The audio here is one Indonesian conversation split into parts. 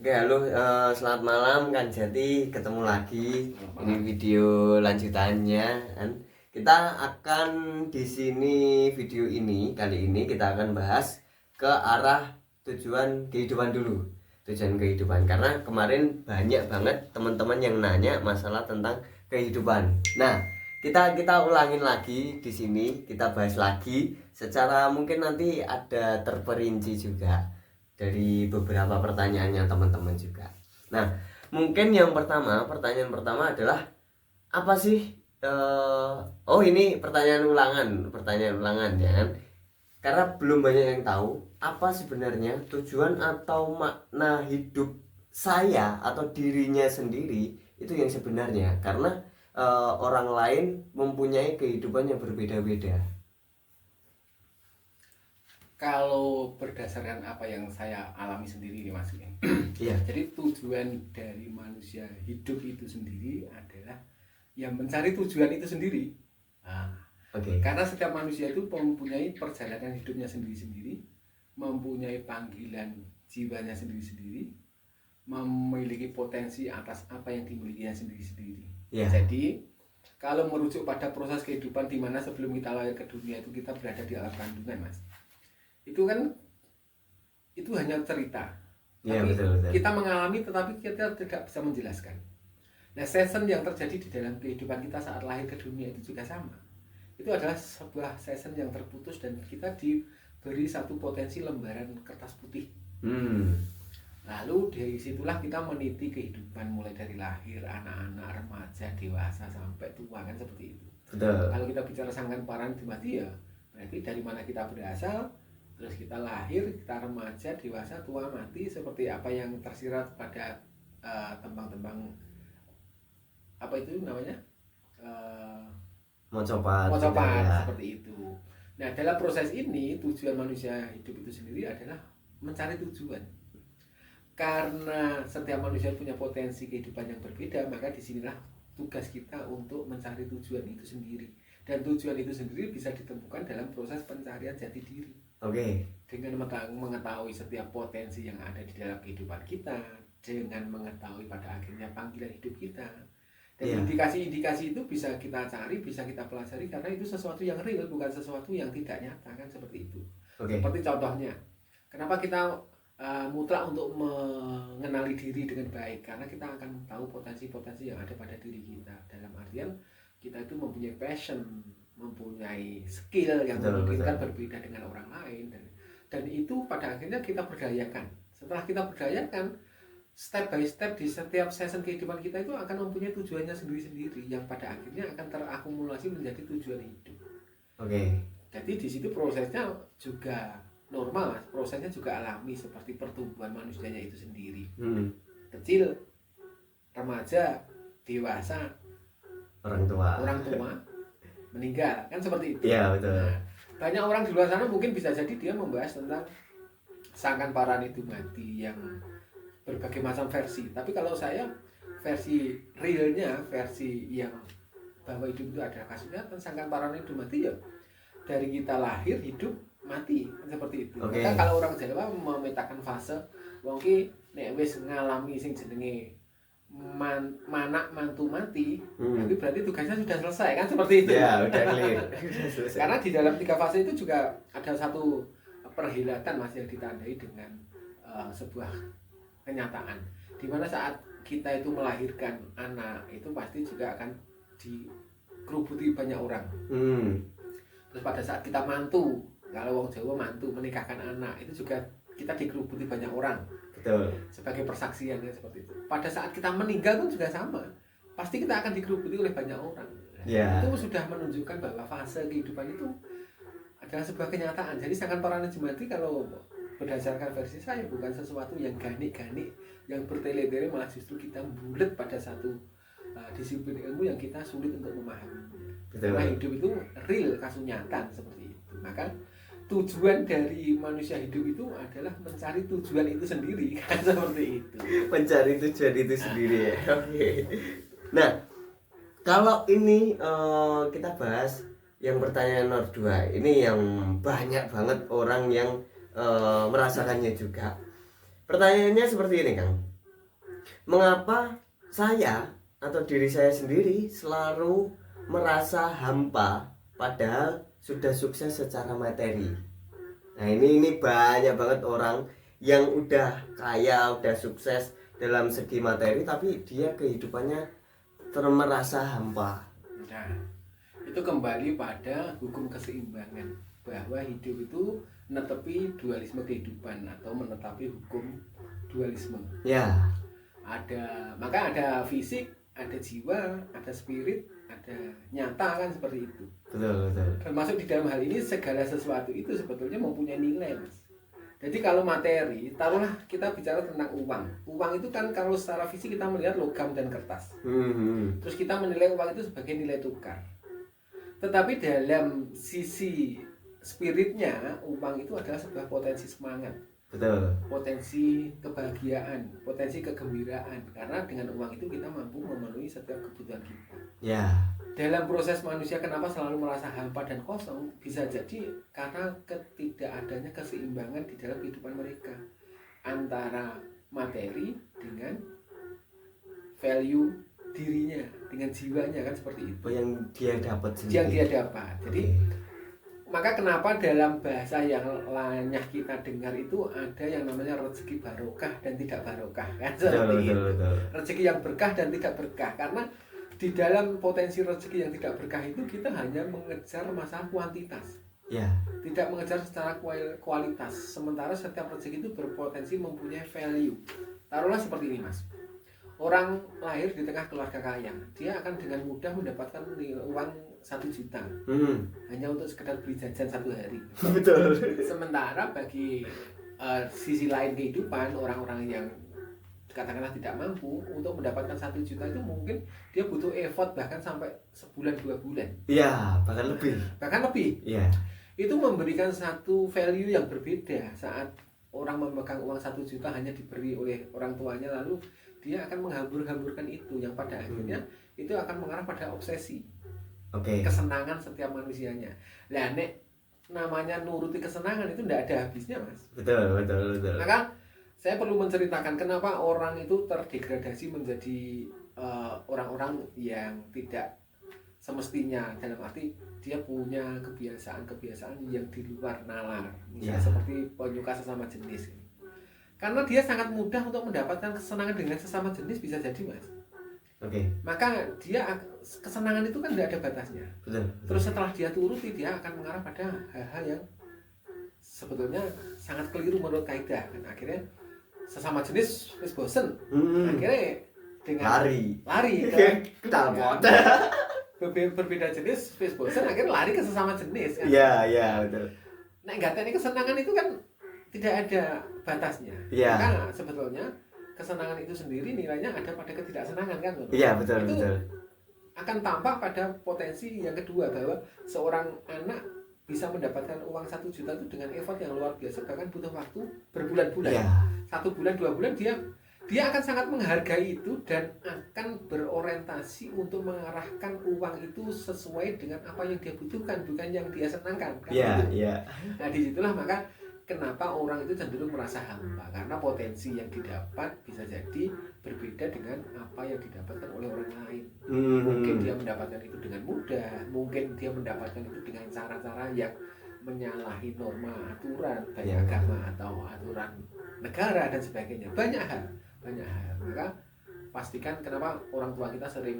Oke, halo, selamat malam Kang Jati, ketemu lagi. Ini video lanjutannya kan. Kita akan di sini video ini kali ini kita akan bahas ke arah tujuan kehidupan dulu. Tujuan kehidupan karena kemarin banyak banget teman-teman yang nanya masalah tentang kehidupan. Nah, kita ulangin lagi di sini, kita bahas lagi secara mungkin nanti ada terperinci juga dari beberapa pertanyaannya teman-teman juga. Nah, mungkin yang pertama, pertanyaan pertama adalah apa sih? Oh, ini pertanyaan ulangan ya kan? Karena belum banyak yang tahu apa sebenarnya tujuan atau makna hidup saya atau dirinya sendiri itu yang sebenarnya. Karena orang lain mempunyai kehidupan yang berbeda-beda. Kalau berdasarkan apa yang saya alami sendiri nih Mas, Iya, jadi tujuan dari manusia hidup itu sendiri adalah yang mencari tujuan itu sendiri. Nah, oke. karena setiap manusia itu mempunyai perjalanan hidupnya sendiri-sendiri, mempunyai panggilan jiwanya sendiri-sendiri, memiliki potensi atas apa yang dimilikinya sendiri-sendiri. Iya. Jadi kalau merujuk pada proses kehidupan di mana sebelum kita lahir ke dunia itu kita berada di alam kandungan, Mas, itu kan itu hanya cerita. Iya, Tapi betul. kita mengalami tetapi kita tidak bisa menjelaskan. Nah, season yang terjadi di dalam kehidupan kita saat lahir ke dunia itu juga sama. Itu adalah sebuah season yang terputus dan kita diberi satu potensi lembaran kertas putih. Hmm. Lalu dari situlah kita meniti kehidupan mulai dari lahir, anak-anak, remaja, dewasa sampai tua, kan seperti itu. Betul. Kalau kita bicara sangkan paran dimati, ya berarti dari mana kita berasal, terus kita lahir, kita remaja, dewasa, tua, mati, seperti apa yang tersirat pada tembang-tembang apa itu namanya, Mau coba mocopat, ya. seperti itu. Nah, dalam proses ini tujuan manusia hidup itu sendiri adalah mencari tujuan. Karena setiap manusia punya potensi kehidupan yang berbeda, maka disinilah tugas kita untuk mencari tujuan itu sendiri. Dan tujuan itu sendiri bisa ditemukan dalam proses pencarian jati diri. Oke. Dengan mengetahui setiap potensi yang ada di dalam kehidupan kita, dengan mengetahui pada akhirnya panggilan hidup kita. Dan Iya. indikasi-indikasi itu bisa kita cari, bisa kita pelajari, karena itu sesuatu yang real, bukan sesuatu yang tidak nyata, kan seperti itu. Oke. Seperti contohnya, kenapa kita mutlak untuk mengenali diri dengan baik, karena kita akan tahu potensi-potensi yang ada pada diri kita. Dalam artian kita itu mempunyai passion, mempunyai skill yang memungkinkan berbeda dengan orang lain, dan itu pada akhirnya kita berdayakan. Setelah kita berdayakan, step by step di setiap season kehidupan kita itu akan mempunyai tujuannya sendiri-sendiri yang pada akhirnya akan terakumulasi menjadi tujuan hidup. Oke. Jadi di situ prosesnya juga normal, prosesnya juga alami seperti pertumbuhan manusianya itu sendiri. Kecil, remaja, dewasa, orang tua, meninggal, kan seperti itu. Iya, betul. Nah, banyak orang di luar sana mungkin bisa jadi dia membahas tentang sangkan paran itu mati yang berbagai macam versi. Tapi kalau saya versi realnya, versi yang bahwa hidup itu ada kasunyatan, sangkan paran itu mati, ya dari kita lahir, hidup, mati, seperti itu. Okay. Maka kalau orang Jawa memetakan fase wong ki nek wis ngalami sing jenenge manak mantu mati, berarti tugasnya sudah selesai, kan seperti itu. Ya, udah clear. Karena di dalam 3 fase itu juga ada satu perhelatan Mas yang ditandai dengan sebuah kenyataan. Di mana saat kita itu melahirkan anak itu pasti juga akan dikerubuti banyak orang. Terus pada saat kita mantu, kalau wong Jawa mantu menikahkan anak, itu juga kita dikerubuti banyak orang. Betul. Sebagai persaksiannya seperti itu. Pada saat kita meninggal pun juga sama. Pasti kita akan dikerubuti oleh banyak orang. Yeah. Itu sudah menunjukkan bahwa fase kehidupan itu adalah sebuah kenyataan. Jadi sangkan paran mati kalau berdasarkan versi saya bukan sesuatu yang ganik-ganik, yang bertele-tele, malah justru kita bulat pada satu disiplin ilmu yang kita sulit untuk memahaminya. Karena hidup itu real, kasunyatan seperti itu. Maka tujuan dari manusia hidup itu adalah mencari tujuan itu sendiri, kan seperti itu. Mencari tujuan itu sendiri ya. Oke. Nah, kalau ini kita bahas yang pertanyaan nomor 2. Ini yang banyak banget orang yang merasakannya juga. Pertanyaannya seperti ini, Kang. Mengapa saya atau diri saya sendiri selalu merasa hampa padahal sudah sukses secara materi? Nah, ini banyak banget orang yang udah kaya, udah sukses dalam segi materi, tapi dia kehidupannya merasa hampa. Nah, itu kembali pada hukum keseimbangan, bahwa hidup itu menetepi dualisme kehidupan atau menetapi hukum dualisme. Ya. Maka ada fisik, ada jiwa, ada spirit, ada nyata, kan seperti itu. Betul. Termasuk di dalam hal ini segala sesuatu itu sebetulnya mempunyai nilai, Mas. Jadi kalau materi, taruhlah kita bicara tentang uang. Uang itu kan kalau secara fisik kita melihat logam dan kertas. Terus kita menilai uang itu sebagai nilai tukar. Tetapi dalam sisi spiritnya, uang itu adalah sebuah potensi semangat. Betul. Potensi kebahagiaan, potensi kegembiraan. Karena dengan uang itu kita mampu memenuhi setiap kebutuhan kita. Ya. Dalam proses manusia kenapa selalu merasa hampa dan kosong? Bisa jadi karena ketidakadanya keseimbangan di dalam kehidupan mereka antara materi dengan value dirinya, dengan jiwanya, kan seperti itu. Yang dia dapat sendiri. Yang dia dapat. Jadi maka kenapa dalam bahasa yang lainnya kita dengar itu ada yang namanya rezeki barokah dan tidak barokah, kan seperti itu. Rezeki yang berkah dan tidak berkah, karena di dalam potensi rezeki yang tidak berkah itu kita hanya mengejar masalah kuantitas, ya, tidak mengejar secara kualitas. Sementara setiap rezeki itu berpotensi mempunyai value. Taruhlah seperti ini, Mas. Orang lahir di tengah keluarga kaya, dia akan dengan mudah mendapatkan uang 1 juta hanya untuk sekedar beli jajan 1 hari. Betul. Sementara bagi sisi lain kehidupan, orang-orang yang katakanlah tidak mampu, untuk mendapatkan 1 juta itu mungkin dia butuh effort bahkan sampai sebulan 2 bulan. Iya, bahkan lebih. Bahkan lebih. Iya. Itu memberikan satu value yang berbeda saat orang memegang uang 1 juta hanya diberi oleh orang tuanya, lalu dia akan menghambur-hamburkan itu, yang pada akhirnya itu akan mengarah pada obsesi. Kesenangan setiap manusianya. Lah nek namanya nuruti kesenangan itu tidak ada habisnya, Mas. Betul. Maka saya perlu menceritakan kenapa orang itu terdegradasi menjadi orang-orang yang tidak semestinya, dalam arti dia punya kebiasaan-kebiasaan yang di luar nalar, misalnya seperti penyuka sesama jenis. Karena dia sangat mudah untuk mendapatkan kesenangan dengan sesama jenis, bisa jadi, Mas. Maka dia kesenangan itu kan tidak ada batasnya. Betul. Terus setelah dia turuti, dia akan mengarah pada hal-hal yang sebetulnya sangat keliru menurut kaidah. Dan akhirnya sesama jenis wis bosen. Akhirnya dengan lari ke talpot. Berbeda jenis wis bosen, akhirnya lari ke sesama jenis, kan. Iya, betul. Nah, ngateni kesenangan itu kan tidak ada batasnya. Maka sebetulnya kesenangan itu sendiri nilainya ada pada ketidaksenangan, kan? Iya, betul. Akan tampak pada potensi yang kedua, bahwa seorang anak bisa mendapatkan uang 1 juta itu dengan effort yang luar biasa, bahkan butuh waktu berbulan-bulan. 1 bulan, 2 bulan dia akan sangat menghargai itu dan akan berorientasi untuk mengarahkan uang itu sesuai dengan apa yang dia butuhkan, bukan yang dia senangkan, kan? Nah, disitulah maka kenapa orang itu cenderung merasa hampa, karena potensi yang didapat bisa jadi berbeda dengan apa yang didapatkan oleh orang lain. Mungkin dia mendapatkan itu dengan mudah, mungkin dia mendapatkan itu dengan cara-cara yang menyalahi norma aturan baik agama atau aturan negara dan sebagainya. Banyak hal. Maka pastikan kenapa orang tua kita sering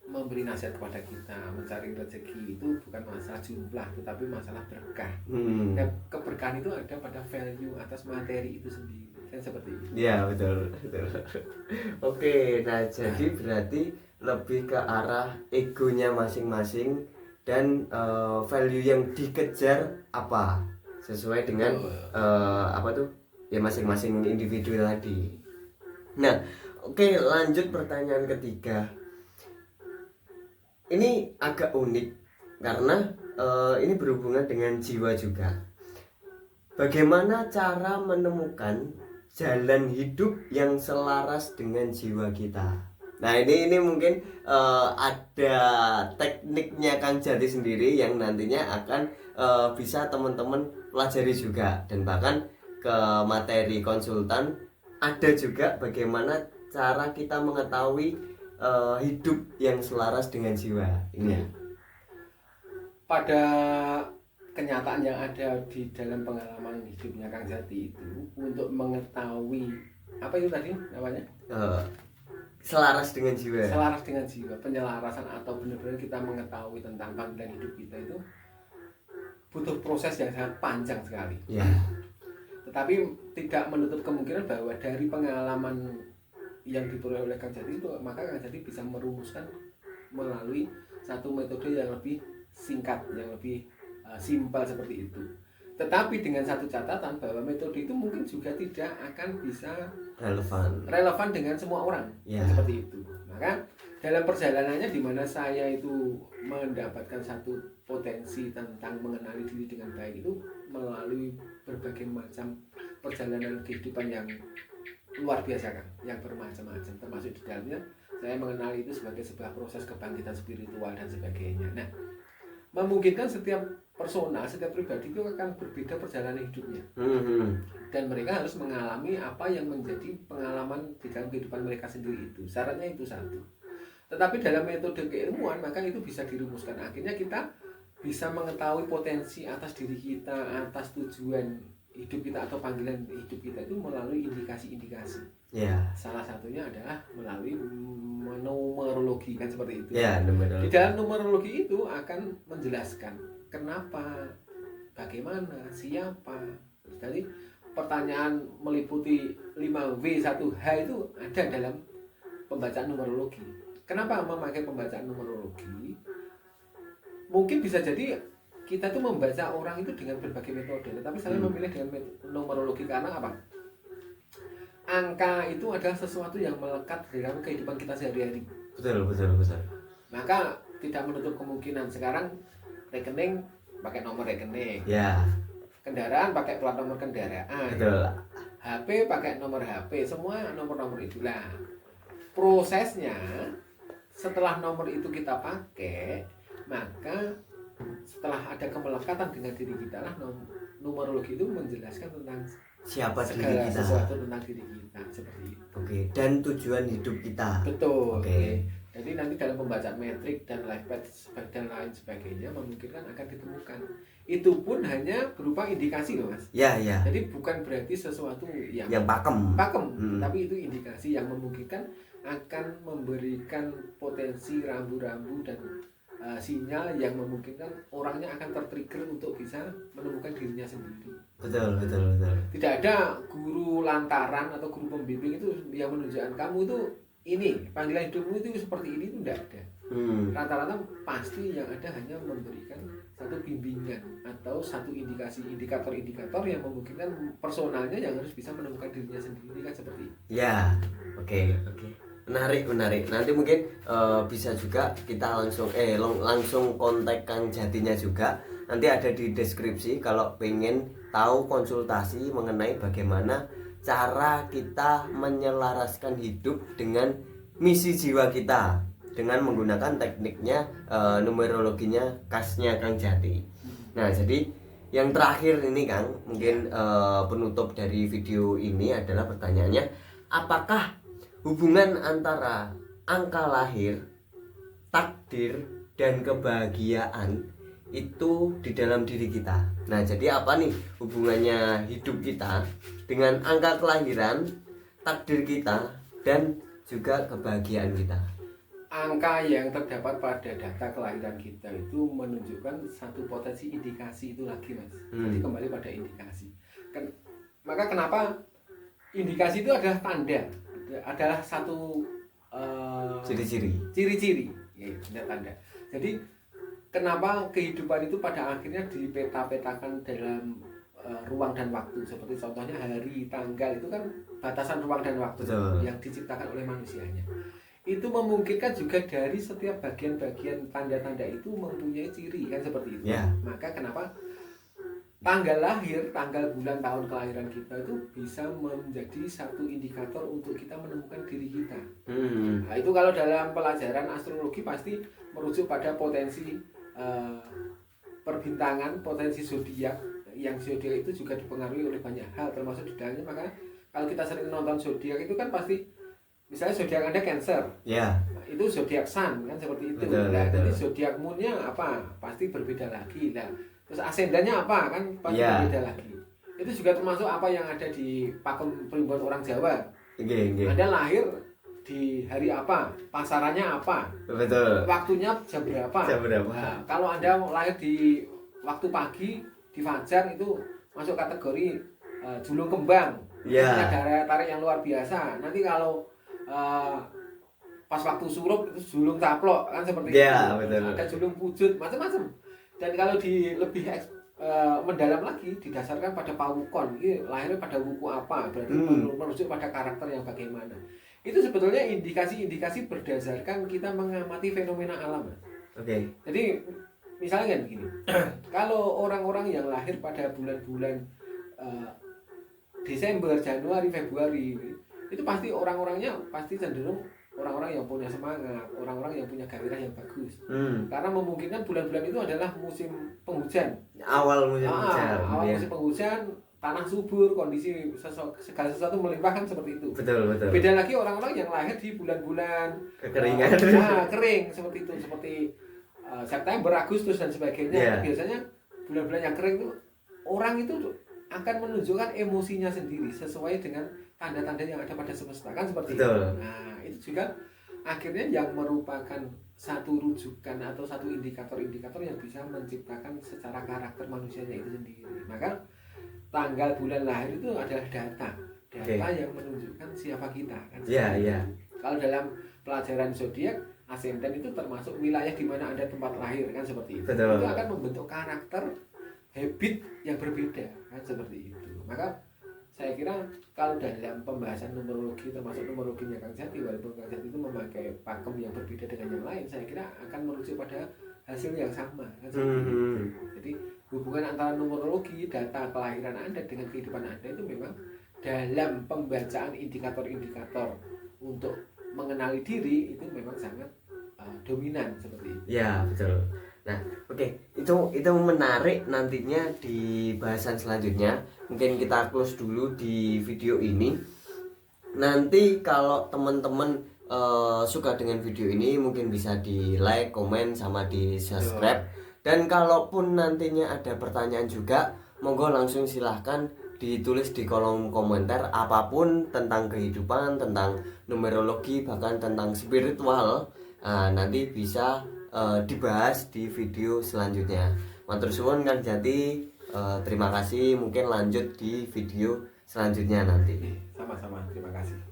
memberi nasihat kepada kita, mencari rezeki itu bukan masalah jumlah, tetapi masalah berkah. Dan keberkahan itu ada pada value atas materi itu sendiri, kan seperti itu. Iya, betul. Nah jadi berarti lebih ke arah egonya masing-masing dan value yang dikejar apa sesuai dengan masing-masing individu tadi. Nah, lanjut pertanyaan ketiga. Ini agak unik karena ini berhubungan dengan jiwa juga. Bagaimana cara menemukan jalan hidup yang selaras dengan jiwa kita? Nah, ini mungkin ada tekniknya Kang Jati sendiri yang nantinya akan bisa teman-teman pelajari juga, dan bahkan ke materi konsultan, ada juga bagaimana cara kita mengetahui hidup yang selaras dengan jiwa ini. Pada kenyataan yang ada di dalam pengalaman hidupnya Kang Jati itu, untuk mengetahui apa itu tadi namanya? Selaras dengan jiwa. Selaras dengan jiwa, penyelarasan atau benar-benar kita mengetahui tentang panggilan hidup kita itu butuh proses yang sangat panjang sekali. Ya. Tetapi tidak menutup kemungkinan bahwa dari pengalaman yang diperoleh oleh Kang Jati itu, maka Kang Jati bisa merumuskan melalui satu metode yang lebih singkat, yang lebih simpel seperti itu. Tetapi dengan satu catatan bahwa metode itu mungkin juga tidak akan bisa relevan dengan semua orang, seperti itu. Maka dalam perjalanannya di mana saya itu mendapatkan satu potensi tentang mengenali diri dengan baik itu melalui berbagai macam perjalanan kehidupan yang luar biasa, Kang, yang bermacam-macam, termasuk di dalamnya saya mengenali itu sebagai sebuah proses kebangkitan spiritual dan sebagainya. Nah, memungkinkan setiap personal, setiap pribadi itu akan berbeda perjalanan hidupnya, dan mereka harus mengalami apa yang menjadi pengalaman di dalam kehidupan mereka sendiri itu. Syaratnya itu satu. Tetapi dalam metode keilmuan maka itu bisa dirumuskan. Akhirnya kita bisa mengetahui potensi atas diri kita, atas tujuan hidup kita atau panggilan hidup kita itu melalui indikasi-indikasi. Salah satunya adalah melalui numerologi, kan seperti itu. Di dalam numerologi itu akan menjelaskan kenapa, bagaimana, siapa. Jadi pertanyaan meliputi 5W1H itu ada dalam pembacaan numerologi. Kenapa memakai pembacaan numerologi? Mungkin bisa jadi kita tuh membaca orang itu dengan berbagai metode, tetapi saya memilih dengan numerologi karena apa? Angka itu adalah sesuatu yang melekat dalam kehidupan kita sehari-hari. Betul. Maka tidak menutup kemungkinan sekarang rekening pakai nomor rekening. Kendaraan pakai plat nomor kendaraan. Betul. HP pakai nomor HP, semua nomor-nomor itulah. Prosesnya setelah nomor itu kita pakai, maka setelah ada kemelekatan dengan diri kita lah, numerologi itu menjelaskan tentang siapa diri segala kita, sesuatu tentang diri kita, seperti itu. Dan tujuan hidup kita. Betul. Jadi nanti dalam pembacaan metrik dan life path dan lain sebagainya memungkinkan akan ditemukan. Itu pun hanya berupa indikasi loh, Mas. Jadi bukan berarti sesuatu yang pakem. Tapi itu indikasi yang memungkinkan akan memberikan potensi rambu-rambu dan sinyal yang memungkinkan orangnya akan tertrigger untuk bisa menemukan dirinya sendiri. Betul. Tidak ada guru lantaran atau guru pembimbing itu yang menunjukkan kamu itu ini panggilan hidupmu itu seperti ini, itu tidak ada. Rata-rata pasti yang ada hanya memberikan satu bimbingan atau satu indikator-indikator yang memungkinkan personalnya yang harus bisa menemukan dirinya sendiri, kan seperti itu. Oke. Menarik. Nanti mungkin bisa juga kita langsung kontak Kang Jatinya juga. Nanti ada di deskripsi kalau pengen tahu konsultasi mengenai bagaimana cara kita menyelaraskan hidup dengan misi jiwa kita dengan menggunakan tekniknya numerologinya khasnya Kang Jati. Nah, jadi yang terakhir ini Kang, mungkin penutup dari video ini adalah pertanyaannya, apakah hubungan antara angka lahir, takdir, dan kebahagiaan itu di dalam diri kita? Nah, jadi apa nih hubungannya hidup kita dengan angka kelahiran, takdir kita, dan juga kebahagiaan kita? Angka yang terdapat pada data kelahiran kita itu menunjukkan satu potensi indikasi itu lagi, Mas. Jadi kembali pada indikasi. Maka kenapa indikasi itu adalah tanda, adalah satu ciri-ciri, tanda. Jadi kenapa kehidupan itu pada akhirnya dipeta-petakan dalam ruang dan waktu, seperti contohnya hari, tanggal, itu kan batasan ruang dan waktu. Yang diciptakan oleh manusianya. Itu memungkinkan juga dari setiap bagian-bagian tanda-tanda itu mempunyai ciri, kan seperti itu. Maka kenapa tanggal lahir, tanggal, bulan, tahun kelahiran kita itu bisa menjadi satu indikator untuk kita menemukan diri kita. Nah, itu kalau dalam pelajaran astrologi pasti merujuk pada potensi perbintangan, potensi zodiak yang zodiak itu juga dipengaruhi oleh banyak hal, termasuk di dalamnya. Maka kalau kita sering nonton zodiak itu kan pasti, misalnya zodiak Anda Cancer, Ya, itu zodiak Sun kan seperti itu. betul, Nah, betul. jadi zodiak Moonnya apa? Pasti berbeda lagi. Nah, terus asendannya apa kan pasti Ya. berbeda lagi. Itu juga termasuk apa yang ada di pakem primbon orang Jawa. Oke. Anda lahir di hari apa? Pasarannya apa? Betul. Waktunya jam berapa? Jam berapa? Nah, kalau Anda lahir di waktu pagi di fajar itu masuk kategori julung kembang. Ya. Punya daya tarik yang luar biasa. Nanti kalau pas waktu surup itu julung caplok kan seperti Ya, itu. betul. Ada julung wujud macam-macam. Dan kalau di lebih mendalam lagi didasarkan pada pawukon, ini lahirnya pada wuku apa, berarti merujuk pada karakter yang bagaimana. Itu sebetulnya indikasi-indikasi berdasarkan kita mengamati fenomena alam. Oke. Jadi misalnya kan begini, kalau orang-orang yang lahir pada bulan-bulan Desember, Januari, Februari, itu pasti orang-orangnya pasti cenderung orang-orang yang punya semangat, orang-orang yang punya gairah yang bagus. Karena memungkinkan bulan-bulan itu adalah musim penghujan. Awal musim hujan. Awal Ya. musim penghujan, tanah subur, kondisi segala sesuatu melimpah kan seperti itu. Betul. Beda lagi orang-orang yang lahir di bulan-bulan Kekeringan. kering seperti itu, seperti September, Agustus dan sebagainya. Yeah. Biasanya bulan-bulan yang kering itu orang itu akan menunjukkan emosinya sendiri sesuai dengan tanda-tanda yang ada pada semesta kan seperti Betul. itu. Nah, itu juga akhirnya yang merupakan satu rujukan atau satu indikator-indikator yang bisa menciptakan secara karakter manusianya itu sendiri. Maka tanggal bulan lahir itu adalah data yang menunjukkan siapa kita kan. Iya. Kalau dalam pelajaran zodiak, ascendant itu termasuk wilayah di mana Anda tempat lahir kan seperti itu. Betul. Itu akan membentuk karakter, habit yang berbeda kan seperti itu. Maka saya kira kalau dalam pembahasan numerologi, termasuk numerologinya Kang Jati, walaupun Kang Jati itu memakai pakem yang berbeda dengan yang lain, saya kira akan merujuk pada hasil yang sama kan seperti itu. Jadi hubungan antara numerologi, data kelahiran Anda dengan kehidupan Anda itu memang dalam pembacaan indikator-indikator untuk mengenali diri itu memang sangat dominan seperti itu. Ya, betul. Nah, oke. Itu menarik nantinya di bahasan selanjutnya. Mungkin kita close dulu di video ini. Nanti kalau teman-teman suka dengan video ini mungkin bisa di like, komen, sama di subscribe. Dan kalaupun nantinya ada pertanyaan juga, monggo langsung silahkan ditulis di kolom komentar apapun tentang kehidupan, tentang numerologi, bahkan tentang spiritual. Nanti bisa dibahas di video selanjutnya. Matur suwun Kang Jati, terima kasih. Mungkin lanjut di video selanjutnya nanti. Sama-sama, terima kasih.